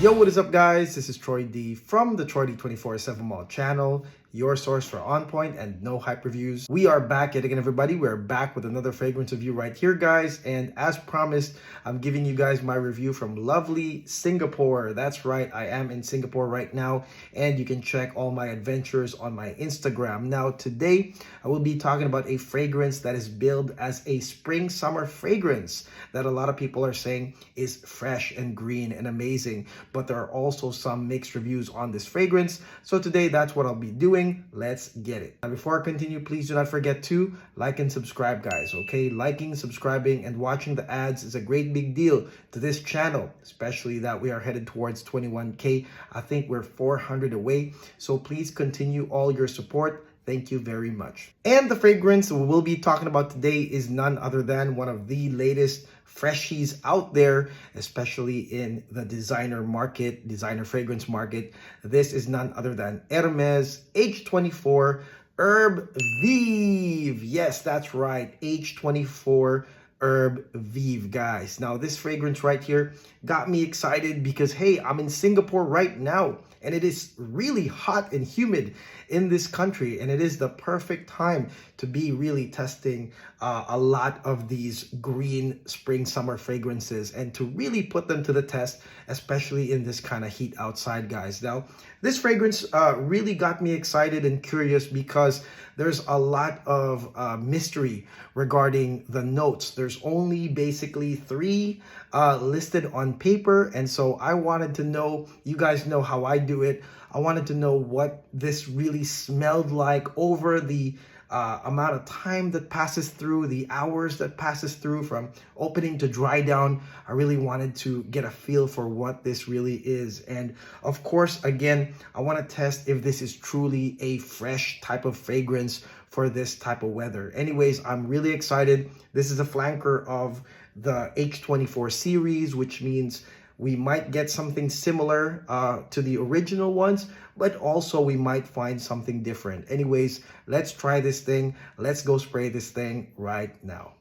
Yo, what is up, guys? This is Troy D from the Troy D24 7 Mall channel, your source for on point and no hype reviews. We are back yet again, everybody. We're back with another fragrance review right here, guys. And as promised, I'm giving you guys my review from lovely Singapore. That's right, I am in Singapore right now, and you can check all my adventures on my Instagram. Now, today, I will be talking about a fragrance that is billed as a spring-summer fragrance that a lot of people are saying is fresh and green and amazing. But there are also some mixed reviews on this fragrance. So today, that's what I'll be doing. Let's get it. Now, before I continue, please do not forget to like and subscribe, guys, okay? Liking, subscribing, and watching the ads is a great big deal to this channel, especially that we are headed towards 21K. I think we're 400 away. So please continue all your support. Thank you very much. And the fragrance we'll be talking about today is none other than one of the latest freshies out there, especially in the designer market, designer fragrance market. This is none other than Hermes H24 Herbes Vives. Yes, that's right, H24 Herbes Vives, guys. Now, this fragrance right here got me excited because, hey, I'm in Singapore right now, and it is really hot and humid in this country, and it is the perfect time to be really testing a lot of these green spring summer fragrances and to really put them to the test, especially in this kind of heat outside, guys. Now, this fragrance really got me excited and curious because there's a lot of mystery regarding the notes. There's only basically 3 listed on paper, and so I wanted to know, you guys know how I do it, I wanted to know what this really smelled like over the amount of time that passes through, the hours that passes through from opening to dry down. I really wanted to get a feel for what this really is. And of course, again, I want to test if this is truly a fresh type of fragrance for this type of weather. Anyways, I'm really excited. This is a flanker of the H24 series, which means we might get something similar to the original ones, but also we might find something different. Anyways, let's try this thing. Let's go spray this thing right now.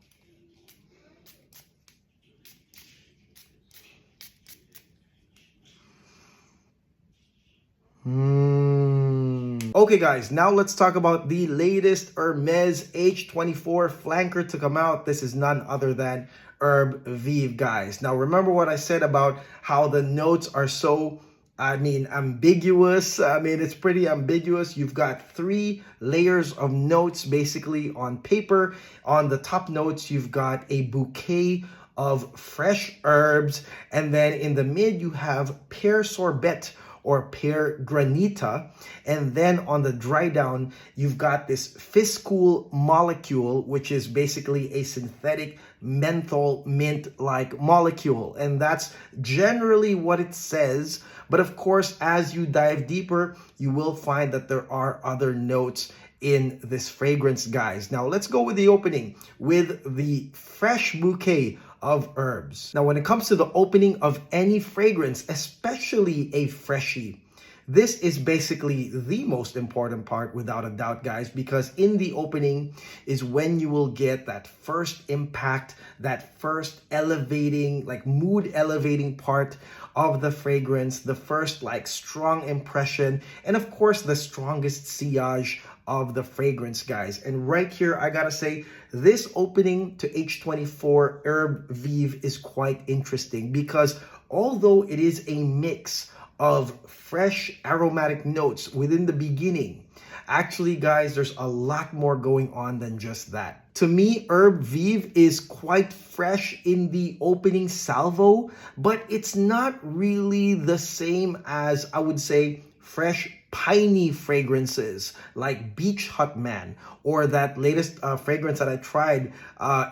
Okay, guys, now let's talk about the latest Hermes H24 flanker to come out. This is none other than Herbes Vives, guys. Now, remember what I said about how the notes are so, ambiguous. It's pretty ambiguous. You've got 3 layers of notes basically on paper. On the top notes, you've got a bouquet of fresh herbs. And then in the mid, you have pear sorbet or pear granita. And then on the dry down, you've got this fiscool molecule, which is basically a synthetic menthol mint-like molecule. And that's generally what it says. But of course, as you dive deeper, you will find that there are other notes in this fragrance, guys. Now, let's go with the opening with the fresh bouquet of herbs. Now, when it comes to the opening of any fragrance, especially a freshie, this is basically the most important part without a doubt, guys, because in the opening is when you will get that first impact, that first elevating, like mood elevating part of the fragrance, the first like strong impression, and of course the strongest sillage of the fragrance, guys. And right here, I gotta say, this opening to H24 Herbes Vives is quite interesting because although it is a mix of fresh aromatic notes within the beginning, actually, guys, there's a lot more going on than just that. To me, Herbes Vives is quite fresh in the opening salvo, but it's not really the same as, I would say, fresh piney fragrances like Beach Hut Man or that latest fragrance that I tried,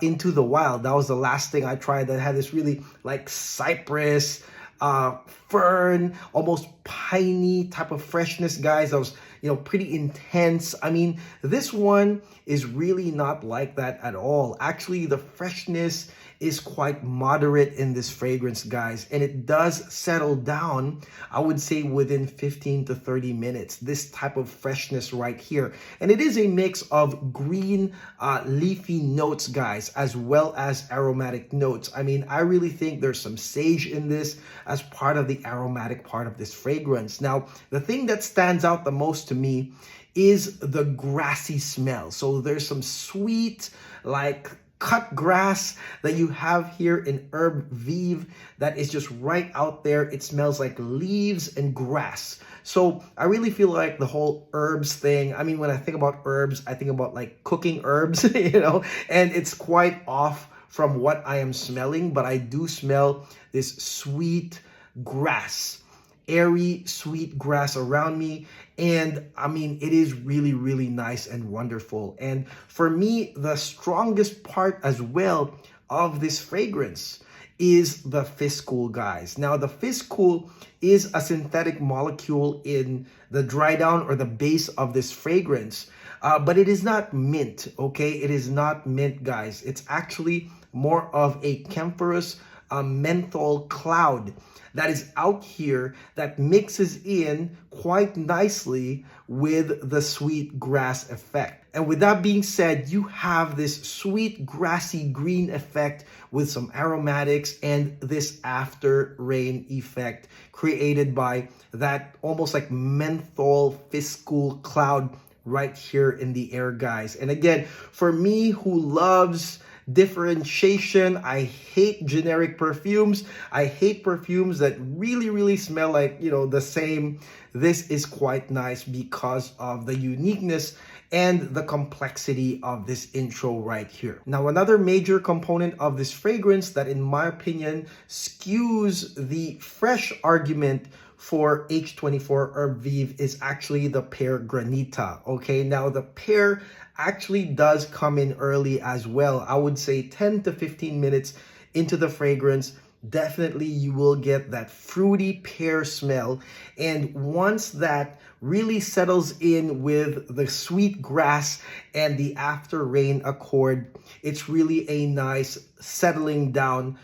Into the Wild. That was the last thing I tried that had this really like cypress, fern, almost piney type of freshness, guys. That was, pretty intense. This one is really not like that at all. Actually, the freshness is quite moderate in this fragrance, guys, and it does settle down, I would say, within 15 to 30 minutes, this type of freshness right here. And it is a mix of green leafy notes, guys, as well as aromatic notes. I really think there's some sage in this as part of the the aromatic part of this fragrance. Now, the thing that stands out the most to me is the grassy smell. So there's some sweet, like cut grass that you have here in Herbe Vive that is just right out there. It smells like leaves and grass. So I really feel like the whole herbs thing, I mean, when I think about herbs, I think about like cooking herbs, and it's quite off from what I am smelling, but I do smell this sweet grass, airy, sweet grass around me. And I mean, it is really, really nice and wonderful. And for me, the strongest part as well of this fragrance is the Fiscool, guys. Now, the Fiscool is a synthetic molecule in the dry down or the base of this fragrance, but it is not mint, okay? It is not mint, guys. It's actually more of a camphorous menthol cloud that is out here that mixes in quite nicely with the sweet grass effect. And with that being said, you have this sweet grassy green effect with some aromatics and this after rain effect created by that almost like menthol Fiscool cloud right here in the air, guys. And again, for me who loves differentiation, I hate generic perfumes. I hate perfumes that really, really smell like, the same. This is quite nice because of the uniqueness and the complexity of this intro right here. Now, another major component of this fragrance that, in my opinion, skews the fresh argument for H24 Herbes Vives is actually the pear granita. Okay, now the pear actually does come in early as well. I would say 10 to 15 minutes into the fragrance, definitely you will get that fruity pear smell. And once that really settles in with the sweet grass and the after rain accord, it's really a nice settling down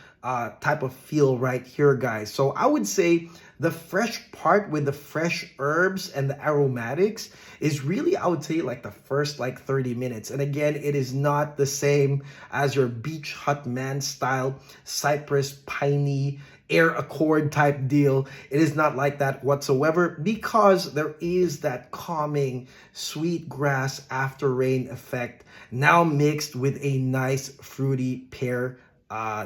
type of feel right here, guys. So I would say the fresh part with the fresh herbs and the aromatics is really, I would say, like the first 30 minutes. And again, it is not the same as your beach hut man style cypress piney air accord type deal. It is not like that whatsoever because there is that calming sweet grass after rain effect now mixed with a nice fruity pear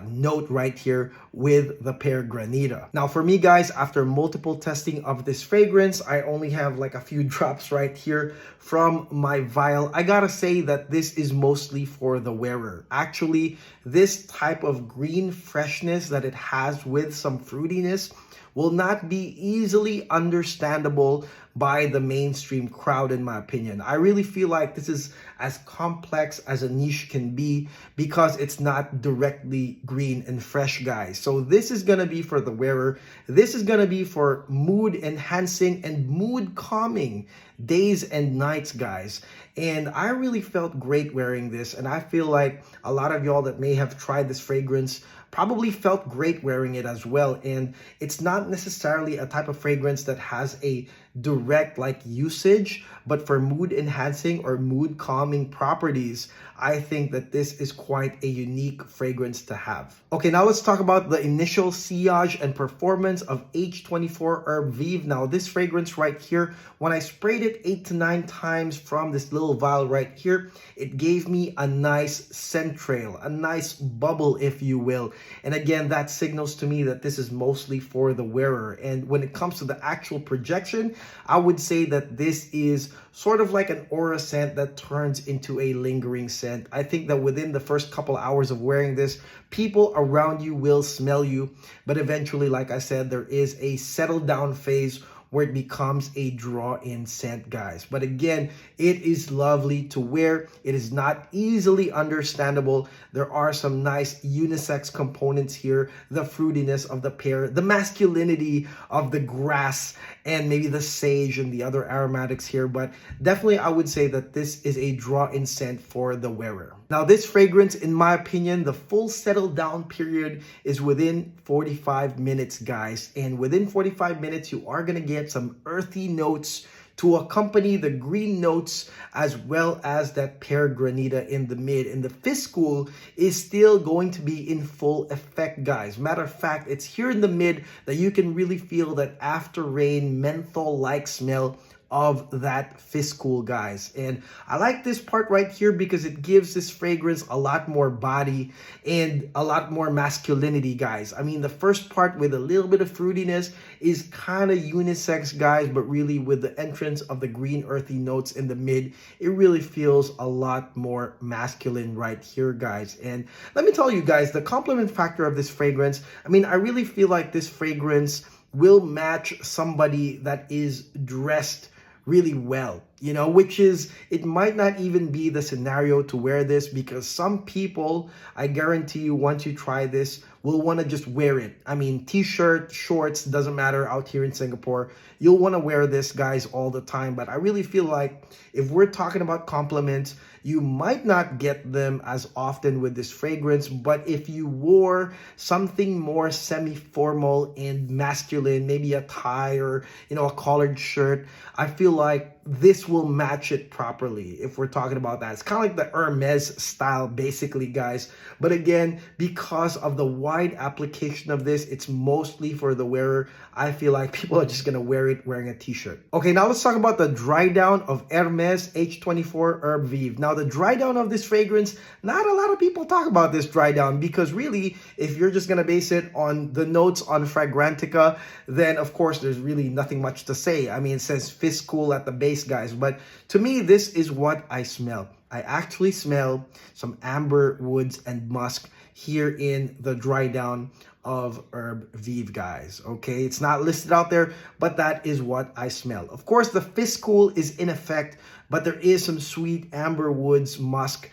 note right here with the pear granita. Now for me, guys, after multiple testing of this fragrance, I only have like a few drops right here from my vial. I gotta say that this is mostly for the wearer. Actually, this type of green freshness that it has with some fruitiness will not be easily understandable by the mainstream crowd, in my opinion. I really feel like this is as complex as a niche can be because it's not directly green and fresh, guys. So this is gonna be for the wearer. This is gonna be for mood enhancing and mood calming days and nights, guys. And I really felt great wearing this, and I feel like a lot of y'all that may have tried this fragrance probably felt great wearing it as well. And it's not necessarily a type of fragrance that has a direct usage, but for mood enhancing or mood calming properties, I think that this is quite a unique fragrance to have. Okay, now let's talk about the initial sillage and performance of H24 Herbes Vives. Now this fragrance right here, when I sprayed it 8 to 9 times from this little vial right here, it gave me a nice scent trail, a nice bubble, if you will. And again, that signals to me that this is mostly for the wearer. And when it comes to the actual projection, I would say that this is sort of like an aura scent that turns into a lingering scent. I think that within the first couple hours of wearing this, people around you will smell you, but eventually, like I said, there is a settle down phase where it becomes a draw-in scent, guys. But again, it is lovely to wear. It is not easily understandable. There are some nice unisex components here, the fruitiness of the pear, the masculinity of the grass, and maybe the sage and the other aromatics here. But definitely, I would say that this is a draw-in scent for the wearer. Now, this fragrance, in my opinion, the full settle down period is within 45 minutes, guys. And within 45 minutes, you are gonna get some earthy notes to accompany the green notes as well as that pear granita in the mid. And the fiscal is still going to be in full effect, guys. Matter of fact, it's here in the mid that you can really feel that after rain menthol-like smell of that fiscal, guys. And I like this part right here because it gives this fragrance a lot more body and a lot more masculinity, guys. I mean, the first part with a little bit of fruitiness is kind of unisex, guys, but really with the entrance of the green earthy notes in the mid, it really feels a lot more masculine right here, guys. And let me tell you guys, the complement factor of this fragrance, I mean, I really feel like this fragrance will match somebody that is dressed really well, you know, which is, it might not even be the scenario to wear this, because some people, I guarantee you, once you try this, will want to just wear it. I mean, t-shirt, shorts, doesn't matter out here in Singapore. You'll want to wear this, guys, all the time. But I really feel like if we're talking about compliments, you might not get them as often with this fragrance. But if you wore something more semi-formal and masculine, maybe a tie or, you know, a collared shirt, I feel like this will match it properly if we're talking about that. It's kind of like the Hermes style, basically, guys. But again, because of the wide application of this, it's mostly for the wearer. I feel like people are just going to wear it wearing a t-shirt. Okay, now let's talk about the dry down of Hermes H24 Herbes Vives. Now, the dry down of this fragrance, not a lot of people talk about this dry down, because really, if you're just going to base it on the notes on Fragrantica, then of course, there's really nothing much to say. I mean, it says fiscal at the base, guys. But to me, this is what I smell. I actually smell some amber woods and musk here in the dry down of Herbes Vives, guys. Okay, it's not listed out there, but that is what I smell. Of course, the fiscal is in effect, but there is some sweet amber woods musk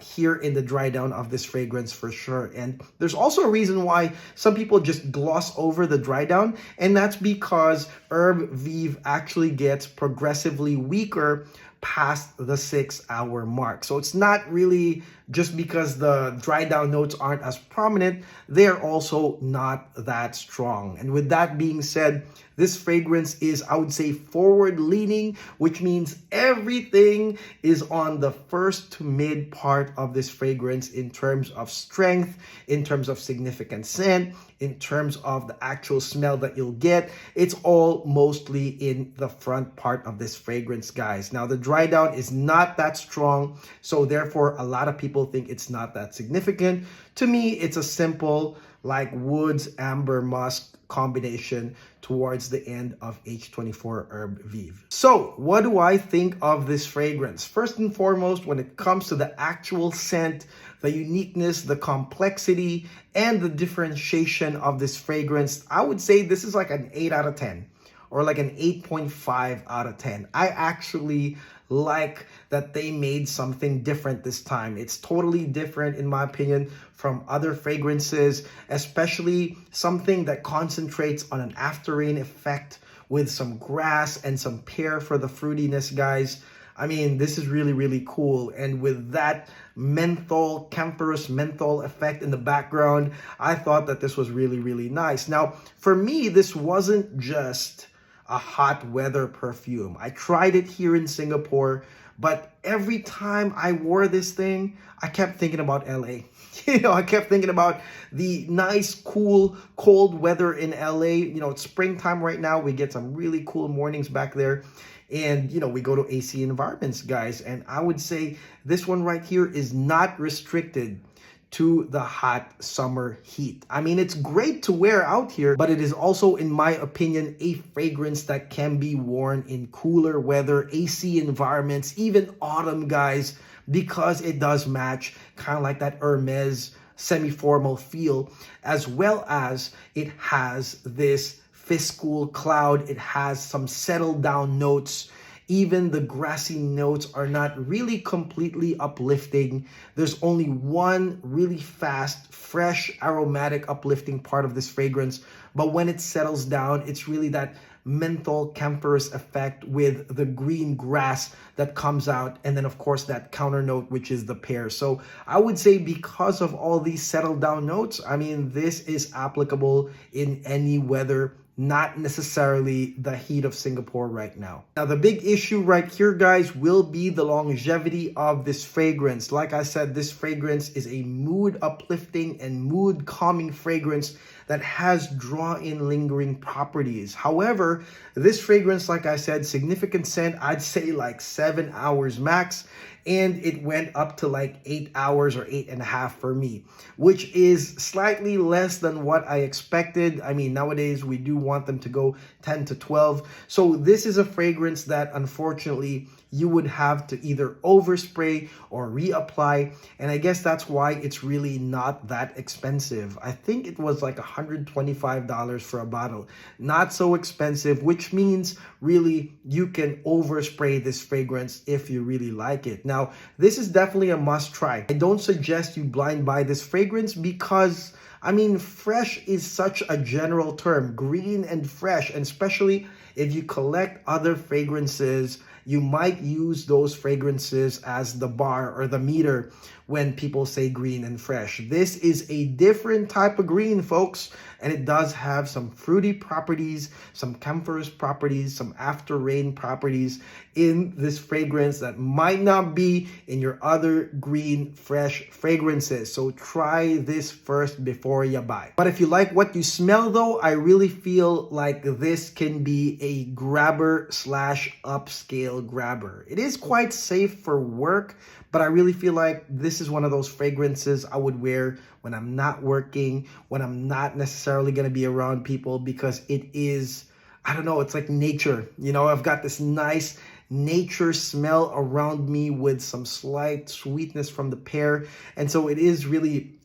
here in the dry down of this fragrance for sure. And there's also a reason why some people just gloss over the dry down, and that's because Herbes Vives actually gets progressively weaker past the 6-hour mark. So it's not really just because the dry down notes aren't as prominent, they're also not that strong. And with that being said, this fragrance is, I would say, forward leaning, which means everything is on the first to mid part of this fragrance in terms of strength, in terms of significant scent, in terms of the actual smell that you'll get. It's all mostly in the front part of this fragrance, guys. Now, the dry down is not that strong, so therefore a lot of people think it's not that significant. To me, it's a simple like woods amber musk combination towards the end of H24 Herbes Vives. So what do I think of this fragrance? First and foremost, when it comes to the actual scent, the uniqueness, the complexity, and the differentiation of this fragrance, I would say this is like an 8 out of 10 or like an 8.5 out of 10. I actually like that they made something different this time. It's totally different, in my opinion, from other fragrances, especially something that concentrates on an after rain effect with some grass and some pear for the fruitiness, guys. I mean, this is really, really cool. And with that menthol, camphorous menthol effect in the background, I thought that this was really, really nice. Now, for me, this wasn't just a hot weather perfume. I tried it here in Singapore, but every time I wore this thing, I kept thinking about LA. You know, I kept thinking about the nice, cool, cold weather in LA. You know, it's springtime right now. We get some really cool mornings back there. And, you know, we go to AC environments, guys. And I would say this one right here is not restricted to the hot summer heat. I mean, it's great to wear out here, but it is also, in my opinion, a fragrance that can be worn in cooler weather, AC environments, even autumn, guys, because it does match kind of like that Hermes semi-formal feel, as well as it has this fiscal cloud. It has some settled down notes. Even the grassy notes are not really completely uplifting. There's only one really fast, fresh, aromatic, uplifting part of this fragrance. But when it settles down, it's really that menthol camphorous effect with the green grass that comes out. And then, of course, that counter note, which is the pear. So I would say because of all these settled down notes, I mean, this is applicable in any weather, not necessarily the heat of Singapore right now. Now, the big issue right here, guys, will be the longevity of this fragrance. Like I said, this fragrance is a mood uplifting and mood calming fragrance that has draw-in lingering properties. However, this fragrance, like I said, significant scent, I'd say like 7 hours max, and it went up to like 8 hours or 8.5 for me, which is slightly less than what I expected. I mean, nowadays we do want them to go 10 to 12. So this is a fragrance that unfortunately you would have to either overspray or reapply, and I guess that's why it's really not that expensive. I think it was like $125 for a bottle. Not so expensive, which means really you can overspray this fragrance if you really like it. Now, this is definitely a must try. I don't suggest you blind buy this fragrance because I mean, fresh is such a general term, green and fresh, and especially if you collect other fragrances, you might use those fragrances as the bar or the meter when people say green and fresh. This is a different type of green, folks, and it does have some fruity properties, some camphorous properties, some after rain properties in this fragrance that might not be in your other green fresh fragrances. So try this first before you buy. But if you like what you smell though, I really feel like this can be a grabber slash upscale grabber. It is quite safe for work, but I really feel like this is one of those fragrances I would wear when I'm not working, when I'm not necessarily going to be around people, because it is, I don't know, it's like nature. You know, I've got this nice nature smell around me with some slight sweetness from the pear. And so it is really,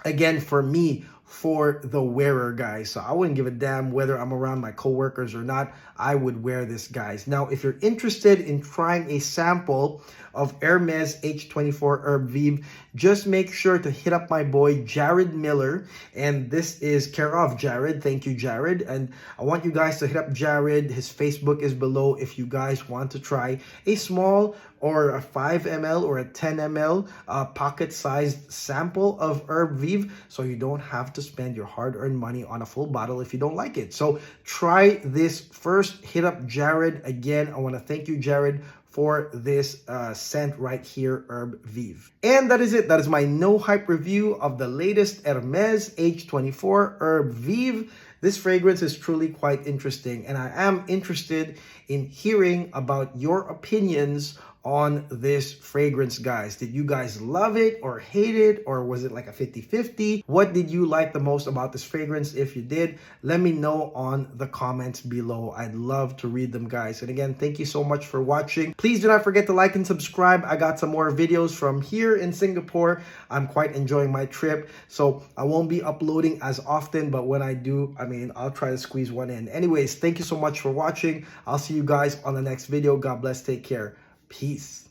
again, for me, for the wearer, guys. So I wouldn't give a damn whether I'm around my coworkers or not. I would wear this, guys. Now, if you're interested in trying a sample of Hermes H24 Herbes Vives, just make sure to hit up my boy Jared Miller, and this is care of Jared. Thank you, Jared. And I want you guys to hit up Jared. His Facebook is below if you guys want to try a small or a 5 ml or a 10 ml pocket-sized sample of Herbes Vives, so you don't have to spend your hard-earned money on a full bottle if you don't like it. So try this first. Hit up Jared. Again, I want to thank you, Jared, for this scent right here, Herbes Vives. And that is it. That is my no hype review of the latest Hermes H24 Herbes Vives. This fragrance is truly quite interesting, and I am interested in hearing about your opinions on this fragrance, guys. Did you guys love it or hate it, or was it like a 50-50? What did you like the most about this fragrance? If you did, let me know on the comments below. I'd love to read them, guys. And again, thank you so much for watching. Please do not forget to like and subscribe. I got some more videos from here in Singapore. I'm quite enjoying my trip, so I won't be uploading as often, but when I do, I mean, I'll try to squeeze one in. Anyways, thank you so much for watching. I'll see you guys on the next video. God bless. Take care. Peace.